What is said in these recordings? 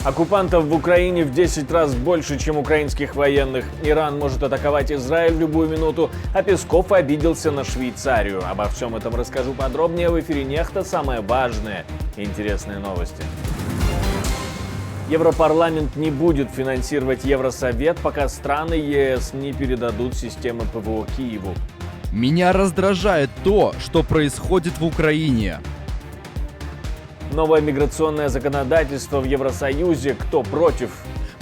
Оккупантов в Украине в 10 раз больше, чем украинских военных. Иран может атаковать Израиль в любую минуту, а Песков обиделся на Швейцарию. Обо всем этом расскажу подробнее в эфире «Нехта». Самые важные и интересные новости. Европарламент не будет финансировать Евросовет, пока страны ЕС не передадут системы ПВО Киеву. Меня раздражает то, что происходит в Украине. Новое миграционное законодательство в Евросоюзе. Кто против?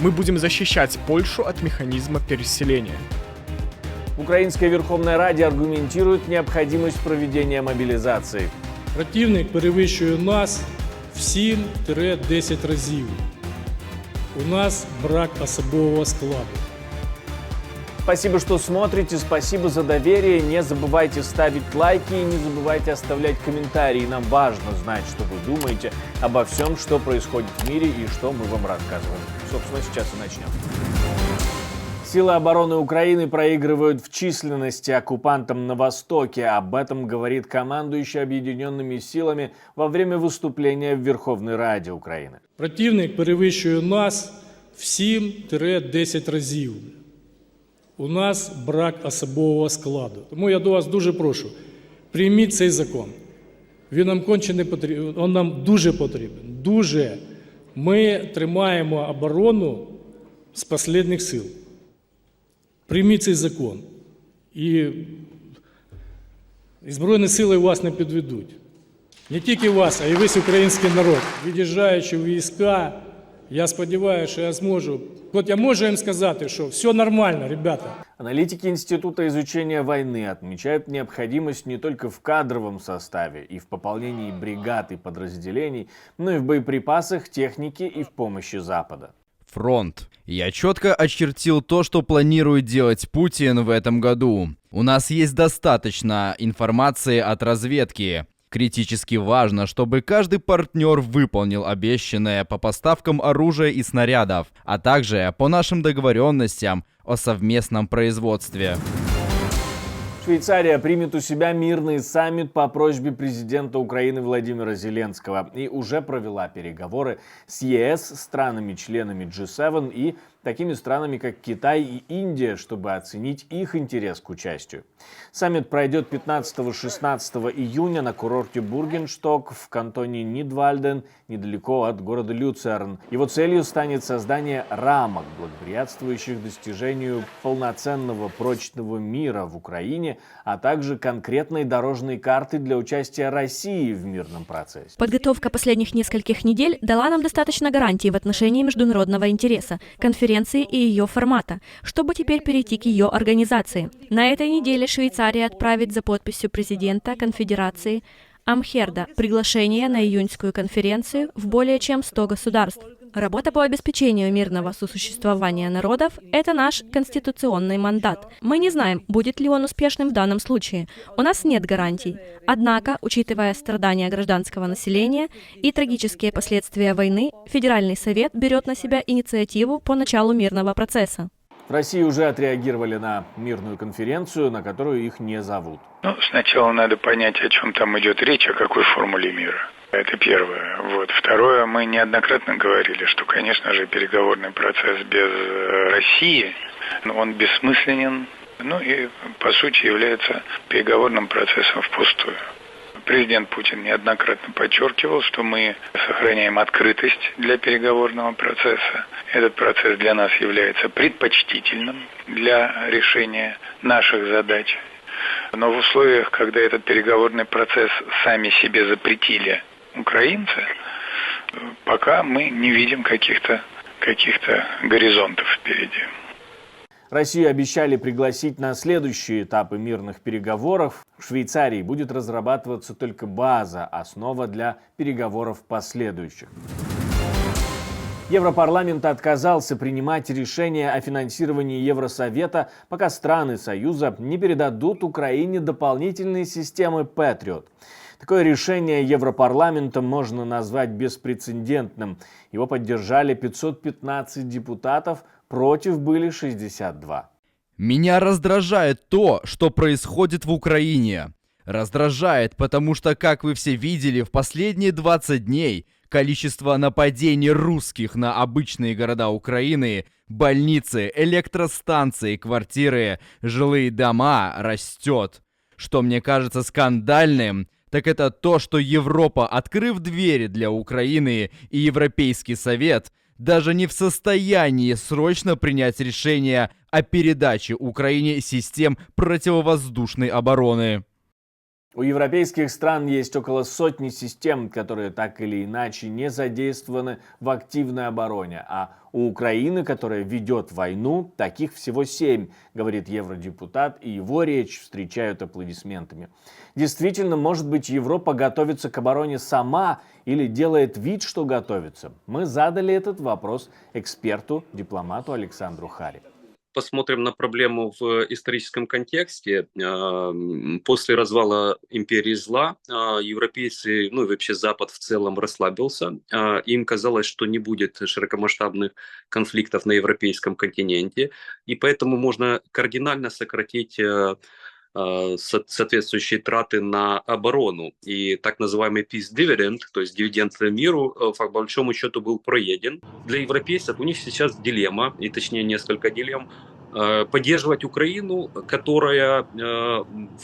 Мы будем защищать Польшу от механизма переселения. В Украинской Верховной Раде аргументируют необходимость проведения мобилизации. Противник перевищує нас в 7-10 разів. У нас брак особового складу. Спасибо, что смотрите, спасибо за доверие. Не забывайте ставить лайки и не забывайте оставлять комментарии. Нам важно знать, что вы думаете обо всем, что происходит в мире и что мы вам рассказываем. Собственно, сейчас и начнем. Силы обороны Украины проигрывают в численности оккупантам на Востоке. Об этом говорит командующий объединенными силами во время выступления в Верховной Раде Украины. Противник перевищує нас в 7-10 разів. У нас брак особового складу. Тому я до вас дуже прошу, прийміть цей закон. Він нам конче не потрібен, він нам дуже потрібен. Дуже. Ми тримаємо оборону з останніх сил. Прийміть цей закон. І Збройні сили вас не підведуть. Не тільки вас, а й весь український народ. Від'їжджаючи в війська, я сподіваюся, що я зможу. От я можу їм сказати, що все нормально, ребята. Аналитики Института изучения войны отмечают необходимость не только в кадровом составе и в пополнении бригад и подразделений, но и в боеприпасах, технике и в помощи Запада. Фронт. Я четко очертил то, что планирует делать Путин в этом году. У нас есть достаточно информации от разведки. Критически важно, чтобы каждый партнер выполнил обещанное по поставкам оружия и снарядов, а также по нашим договоренностям о совместном производстве. Швейцария примет у себя мирный саммит по просьбе президента Украины Владимира Зеленского и уже провела переговоры с ЕС, странами-членами G7 и такими странами, как Китай и Индия, чтобы оценить их интерес к участию. Саммит пройдет 15-16 июня на курорте Бургеншток в кантоне Нидвальден, недалеко от города Люцерн. Его целью станет создание рамок, благоприятствующих достижению полноценного прочного мира в Украине, а также конкретной дорожной карты для участия России в мирном процессе. Подготовка последних нескольких недель дала нам достаточно гарантий в отношении международного интереса, конференции и ее формата, чтобы теперь перейти к ее организации. На этой неделе Швейцария отправит за подписью президента Конфедерации Амхерда приглашение на июньскую конференцию в более чем 100 государств. Работа по обеспечению мирного сосуществования народов – это наш конституционный мандат. Мы не знаем, будет ли он успешным в данном случае. У нас нет гарантий. Однако, учитывая страдания гражданского населения и трагические последствия войны, Федеральный совет берет на себя инициативу по началу мирного процесса. В России уже отреагировали на мирную конференцию, на которую их не зовут. Сначала надо понять, о чем там идет речь, о какой формуле мира. Это первое. Второе, мы неоднократно говорили, что, конечно же, переговорный процесс без России, он бессмысленен, и, по сути, является переговорным процессом впустую. Президент Путин неоднократно подчеркивал, что мы сохраняем открытость для переговорного процесса. Этот процесс для нас является предпочтительным для решения наших задач. Но в условиях, когда этот переговорный процесс сами себе запретили украинцы, пока мы не видим каких-то горизонтов впереди. Россию обещали пригласить на следующие этапы мирных переговоров. В Швейцарии будет разрабатываться только база, основа для переговоров последующих. Европарламент отказался принимать решение о финансировании Евросовета, пока страны Союза не передадут Украине дополнительные системы Patriot. Такое решение Европарламента можно назвать беспрецедентным. Его поддержали 515 депутатов, против были 62. Меня раздражает то, что происходит в Украине. Раздражает, потому что, как вы все видели, в последние 20 дней Количество нападений русских на обычные города Украины, больницы, электростанции, квартиры, жилые дома растет. Что мне кажется скандальным, так это то, что Европа, открыв двери для Украины, и Европейский Совет даже не в состоянии срочно принять решение о передаче Украине систем противовоздушной обороны. У европейских стран есть около сотни систем, которые так или иначе не задействованы в активной обороне, а у Украины, которая ведет войну, таких всего 7, говорит евродепутат, и его речь встречают аплодисментами. Действительно, может быть, Европа готовится к обороне сама или делает вид, что готовится? Мы задали этот вопрос эксперту, дипломату Александру Хари. Посмотрим на проблему в историческом контексте. После развала империи зла европейцы, ну и вообще Запад в целом расслабился. Им казалось, что не будет широкомасштабных конфликтов на европейском континенте, и поэтому можно кардинально сократить соответствующие траты на оборону. И так называемый peace dividend, то есть дивиденд миру, по большому счету был проеден. Для европейцев у них сейчас дилемма, и точнее несколько дилемм. Поддерживать Украину, которая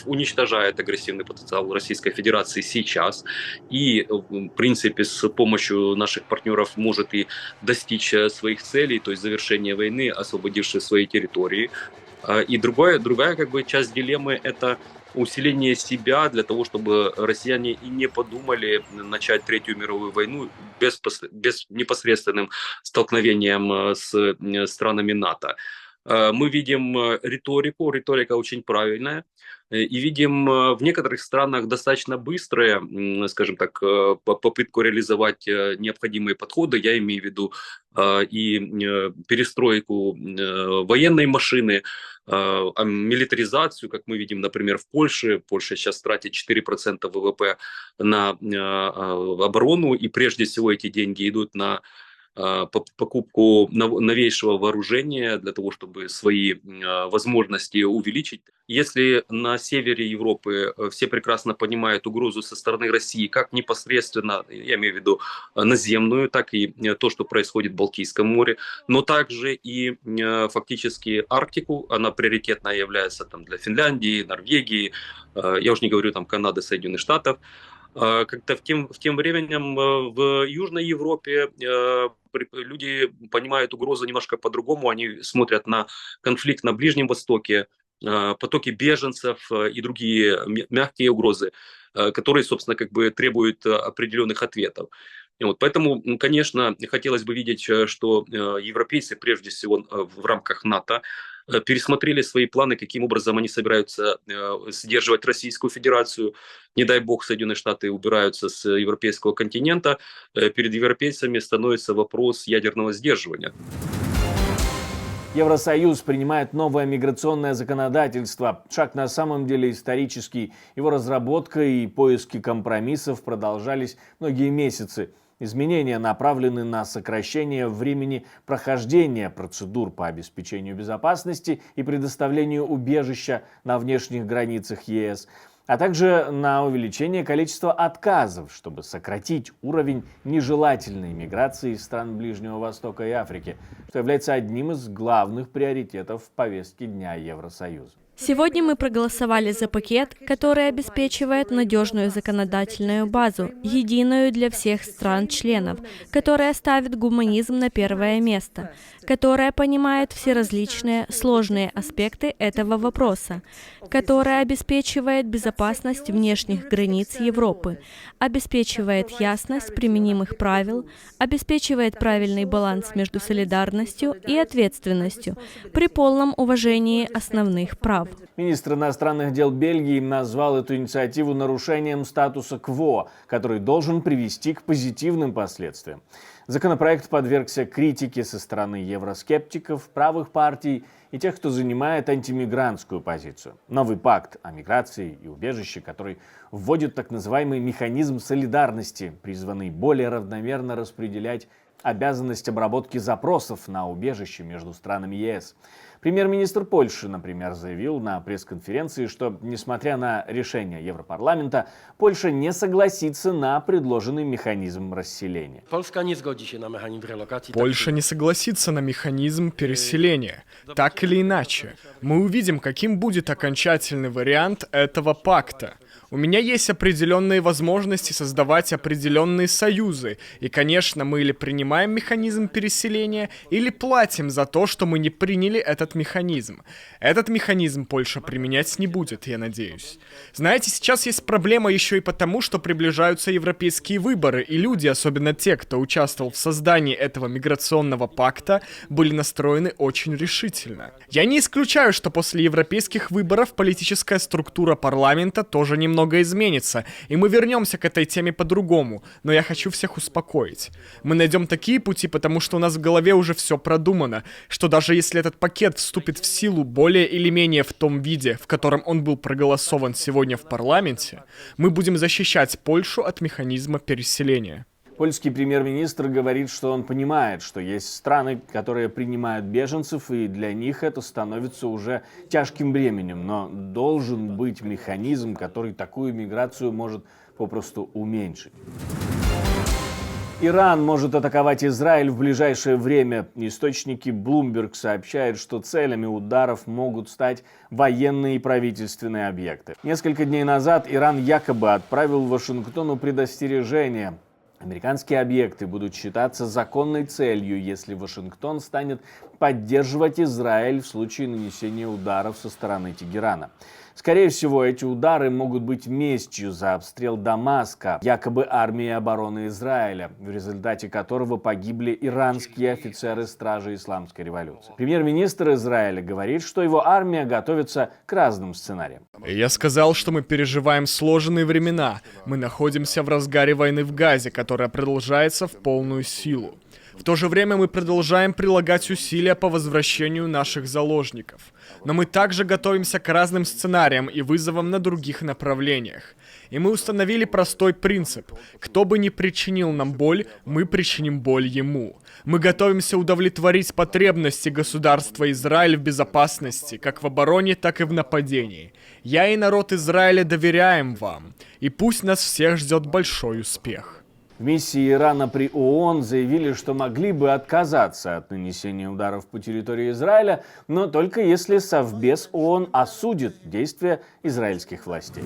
уничтожает агрессивный потенциал Российской Федерации сейчас и, в принципе, с помощью наших партнеров может и достичь своих целей, то есть завершения войны, освободившей свои территории. И другая как бы часть дилеммы – это усиление себя для того, чтобы россияне и не подумали начать Третью мировую войну без непосредственным столкновением с странами НАТО. Мы видим риторику, риторика очень правильная, и видим в некоторых странах достаточно быстрые, скажем так, попытку реализовать необходимые подходы. Я имею в виду и перестройку военной машины, милитаризацию, как мы видим, например, в Польше. Польша сейчас тратит 4% ВВП на оборону, и прежде всего эти деньги идут на покупку новейшего вооружения для того, чтобы свои возможности увеличить. Если на севере Европы все прекрасно понимают угрозу со стороны России, как непосредственно, я имею в виду наземную, так и то, что происходит в Балтийском море, но также и фактически Арктику, она приоритетно является там для Финляндии, Норвегии, я уже не говорю там Канады, Соединенных Штатов. Как-то в тем временем в Южной Европе люди понимают угрозу немножко по-другому, они смотрят на конфликт на Ближнем Востоке, потоки беженцев и другие мягкие угрозы, которые, собственно, как бы требуют определенных ответов. И вот поэтому, конечно, хотелось бы видеть, что европейцы, прежде всего в рамках НАТО, пересмотрели свои планы, каким образом они собираются сдерживать Российскую Федерацию. Не дай бог, Соединенные Штаты убираются с европейского континента. Перед европейцами становится вопрос ядерного сдерживания. Евросоюз принимает новое миграционное законодательство. Шаг на самом деле исторический. Его разработка и поиски компромиссов продолжались многие месяцы. Изменения направлены на сокращение времени прохождения процедур по обеспечению безопасности и предоставлению убежища на внешних границах ЕС, а также на увеличение количества отказов, чтобы сократить уровень нежелательной миграции из стран Ближнего Востока и Африки, что является одним из главных приоритетов в повестке дня Евросоюза. Сегодня мы проголосовали за пакет, который обеспечивает надежную законодательную базу, единую для всех стран-членов, которая ставит гуманизм на первое место, которая понимает все различные сложные аспекты этого вопроса, которая обеспечивает безопасность внешних границ Европы, обеспечивает ясность применимых правил, обеспечивает правильный баланс между солидарностью и ответственностью при полном уважении основных прав. Министр иностранных дел Бельгии назвал эту инициативу нарушением статуса КВО, который должен привести к позитивным последствиям. Законопроект подвергся критике со стороны евроскептиков, правых партий и тех, кто занимает антимигрантскую позицию. Новый пакт о миграции и убежище, который вводит так называемый механизм солидарности, призванный более равномерно распределять обязанность обработки запросов на убежище между странами ЕС. Премьер-министр Польши, например, заявил на пресс-конференции, что, несмотря на решение Европарламента, Польша не согласится на предложенный механизм расселения. Polska nie zgodzi się na mechanizm relokacji. Польша не согласится на механизм переселения. Так или иначе, мы увидим, каким будет окончательный вариант этого пакта. У меня есть определенные возможности создавать определенные союзы. И, конечно, мы или принимаем механизм переселения, или платим за то, что мы не приняли этот механизм. Этот механизм Польша применять не будет, я надеюсь. Знаете, сейчас есть проблема еще и потому, что приближаются европейские выборы, и люди, особенно те, кто участвовал в создании этого миграционного пакта, были настроены очень решительно. Я не исключаю, что после европейских выборов политическая структура парламента тоже немного изменится, и мы вернемся к этой теме по-другому, но я хочу всех успокоить. Мы найдем такие пути, потому что у нас в голове уже все продумано, что даже если этот пакет вступит в силу более или менее в том виде, в котором он был проголосован сегодня в парламенте, мы будем защищать Польшу от механизма переселения. Польский премьер-министр говорит, что он понимает, что есть страны, которые принимают беженцев, и для них это становится уже тяжким бременем. Но должен быть механизм, который такую миграцию может попросту уменьшить. Иран может атаковать Израиль в ближайшее время. Источники Bloomberg сообщают, что целями ударов могут стать военные и правительственные объекты. Несколько дней назад Иран якобы отправил Вашингтону предостережение. Американские объекты будут считаться законной целью, если Вашингтон станет поддерживать Израиль в случае нанесения ударов со стороны Тегерана. Скорее всего, эти удары могут быть местью за обстрел Дамаска, якобы армии обороны Израиля, в результате которого погибли иранские офицеры стражи исламской революции. Премьер-министр Израиля говорит, что его армия готовится к разным сценариям. Я сказал, что мы переживаем сложные времена. Мы находимся в разгаре войны в Газе, которая продолжается в полную силу. В то же время мы продолжаем прилагать усилия по возвращению наших заложников. Но мы также готовимся к разным сценариям и вызовам на других направлениях. И мы установили простой принцип. Кто бы ни причинил нам боль, мы причиним боль ему. Мы готовимся удовлетворить потребности государства Израиль в безопасности, как в обороне, так и в нападении. Я и народ Израиля доверяем вам. И пусть нас всех ждет большой успех. В миссии Ирана при ООН заявили, что могли бы отказаться от нанесения ударов по территории Израиля, но только если Совбез ООН осудит действия израильских властей.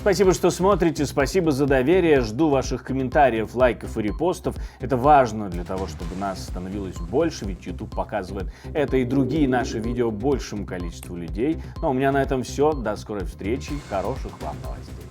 Спасибо, что смотрите, спасибо за доверие, жду ваших комментариев, лайков и репостов. Это важно для того, чтобы нас становилось больше, ведь YouTube показывает это и другие наши видео большему количеству людей. Ну а у меня на этом все, до скорой встречи, хороших вам новостей.